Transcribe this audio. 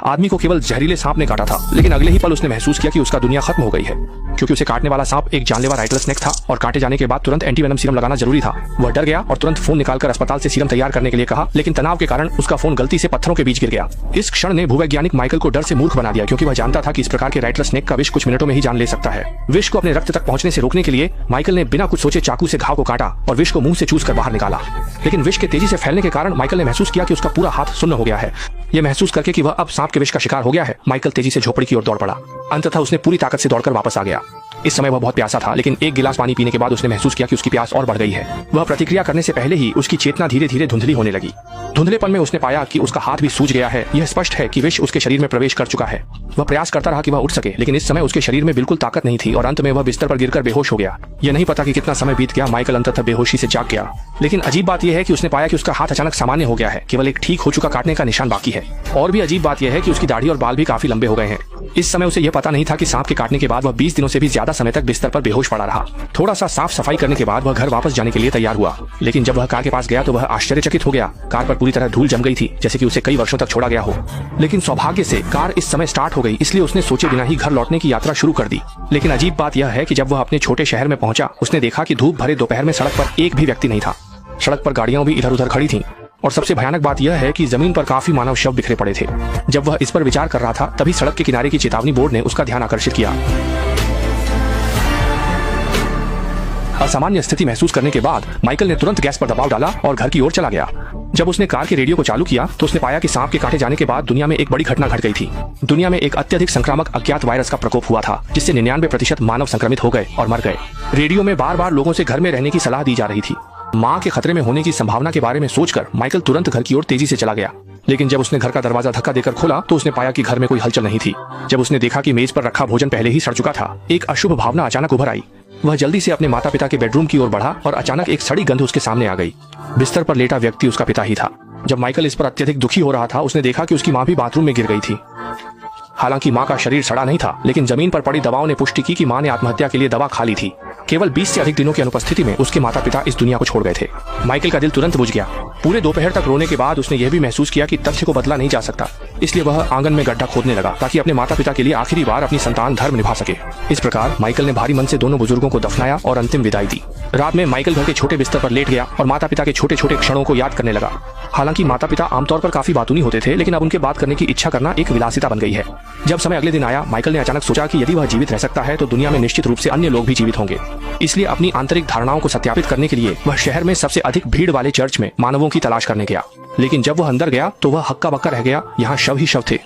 आदमी को केवल जहरीले सांप ने काटा था, लेकिन अगले ही पल उसने महसूस किया कि उसका दुनिया खत्म हो गई है, क्योंकि उसे काटने वाला सांप एक जानलेवा राइटल स्नेक था और काटे जाने के बाद तुरंत एंटीवेनम सीरम लगाना जरूरी था। वह डर गया और तुरंत फोन निकालकर अस्पताल से सीरम तैयार करने के लिए कहा, लेकिन तनाव के कारण उसका फोन गलती से पत्थरों के बीच गिर गया। इस क्षण ने भूवैज्ञानिक माइकल को डर से मूर्ख बना दिया, क्योंकि वह जानता था कि इस प्रकार के राइटल स्नेक का विष कुछ मिनटों में ही जान ले सकता है। विष को अपने रक्त तक पहुंचने से रोकने के लिए माइकल ने बिना कुछ सोचे चाकू से घाव को काटा और विष को मुंह से चूसकर बाहर निकाला, लेकिन विष के तेजी से फैलने के कारण माइकल ने महसूस किया कि उसका पूरा हाथ सुन्न हो गया है। यह महसूस करके कि वह अब सांप के विष का शिकार हो गया है, माइकल तेजी से झोपड़ी की ओर दौड़ पड़ा। अंततः उसने पूरी ताकत से दौड़कर वापस आ गया। इस समय वह बहुत प्यासा था, लेकिन एक गिलास पानी पीने के बाद उसने महसूस किया कि उसकी प्यास और बढ़ गई है। वह प्रतिक्रिया करने से पहले ही उसकी चेतना धीरे धीरे धुंधली होने लगी। धुंधलेपन में उसने पाया कि उसका हाथ भी सूज गया है। यह स्पष्ट है कि विष उसके शरीर में प्रवेश कर चुका है। वह प्रयास करता रहा कि वह उठ सके, लेकिन इस समय उसके शरीर में बिल्कुल ताकत नहीं थी और अंत में वह बिस्तर पर गिरकर बेहोश हो गया। यह नहीं पता कि कितना समय बीत गया, माइकल अंततः बेहोशी से जाग गया। लेकिन अजीब बात यह है कि उसने पाया कि उसका हाथ अचानक सामान्य हो गया है, केवल एक ठीक हो चुका काटने का निशान बाकी है। और भी अजीब बात यह है कि उसकी दाढ़ी और बाल भी काफी लंबे हो गए हैं। इस समय उसे यह पता नहीं था कि सांप के काटने के बाद वह 20 दिनों से भी ज्यादा समय तक बिस्तर पर बेहोश पड़ा रहा। थोड़ा सा साफ सफाई करने के बाद वह घर वापस जाने के लिए तैयार हुआ, लेकिन जब वह कार के पास गया तो वह आश्चर्यचकित हो गया। कार पर पूरी तरह धूल जम गई थी, जैसे कि उसे कई वर्षों तक छोड़ा गया हो। लेकिन सौभाग्य से कार इस समय स्टार्ट हो गई, इसलिए उसने सोचे बिना ही घर लौटने की यात्रा शुरू कर दी। लेकिन अजीब बात यह है कि जब वह अपने छोटे शहर में पहुंचा, उसने देखा कि धूप भरे दोपहर में सड़क पर एक भी व्यक्ति नहीं था। सड़क पर गाड़ियां भी इधर उधर खड़ी थीं, और सबसे भयानक बात यह है कि जमीन पर काफी मानव शव बिखरे पड़े थे। जब वह इस पर विचार कर रहा था, तभी सड़क के किनारे की चेतावनी बोर्ड ने उसका ध्यान आकर्षित किया। असामान्य स्थिति महसूस करने के बाद माइकल ने तुरंत गैस पर दबाव डाला और घर की ओर चला गया। जब उसने कार के रेडियो को चालू किया तो उसने पाया कि सांप के काटे जाने के बाद दुनिया में एक बड़ी घटना घट गई थी। दुनिया में एक अत्यधिक संक्रामक अज्ञात वायरस का प्रकोप हुआ था, जिससे 99% मानव संक्रमित हो गए और मर गए। रेडियो में बार बार लोगों से घर में रहने की सलाह दी जा रही थी। मां के खतरे में होने की संभावना के बारे में सोचकर माइकल तुरंत घर की ओर तेजी से चला गया। लेकिन जब उसने घर का दरवाजा धक्का देकर खोला तो उसने पाया कि घर में कोई हलचल नहीं थी। जब उसने देखा कि मेज पर रखा भोजन पहले ही सड़ चुका था, एक अशुभ भावना अचानक उभर आई। वह जल्दी से अपने माता पिता के बेडरूम की ओर बढ़ा और अचानक एक सड़ी गंध उसके सामने आ गई। बिस्तर पर लेटा व्यक्ति उसका पिता ही था। जब माइकल इस पर अत्यधिक दुखी हो रहा था, उसने देखा कि उसकी मां भी बाथरूम में गिर गई थी। हालांकि मां का शरीर सड़ा नहीं था, लेकिन जमीन पर पड़ी दवाओं ने पुष्टि की कि मां ने आत्महत्या के लिए दवा खा ली थी। केवल 20 से अधिक दिनों की अनुपस्थिति में उसके माता पिता इस दुनिया को छोड़ गए थे। माइकल का दिल तुरंत बुझ गया। पूरे दोपहर तक रोने के बाद उसने यह भी महसूस किया कि तथ्य को बदला नहीं जा सकता, इसलिए वह आंगन में गड्ढा खोदने लगा ताकि अपने माता पिता के लिए आखिरी बार अपनी संतान धर्म निभा सके। इस प्रकार माइकल ने भारी मन से दोनों बुजुर्गों को दफनाया और अंतिम विदाई दी। रात में माइकल घर के छोटे बिस्तर पर लेट गया और माता पिता के छोटे छोटे क्षणों को याद करने लगा। हालांकि माता पिता आमतौर पर काफी बातूनी होते थे, लेकिन अब उनके बात करने की इच्छा करना एक विलासिता बन गई है। जब समय अगले दिन आया, माइकल ने अचानक सोचा कि यदि वह जीवित रह सकता है तो दुनिया में निश्चित रूप से अन्य लोग भी जीवित होंगे। इसलिए अपनी आंतरिक धारणाओं को सत्यापित करने के लिए वह शहर में सबसे अधिक भीड़ वाले चर्च में मानवों की तलाश करने गया। लेकिन जब वह अंदर गया तो वह हक्का बक्का रह गया। यहाँ शव ही शव थे।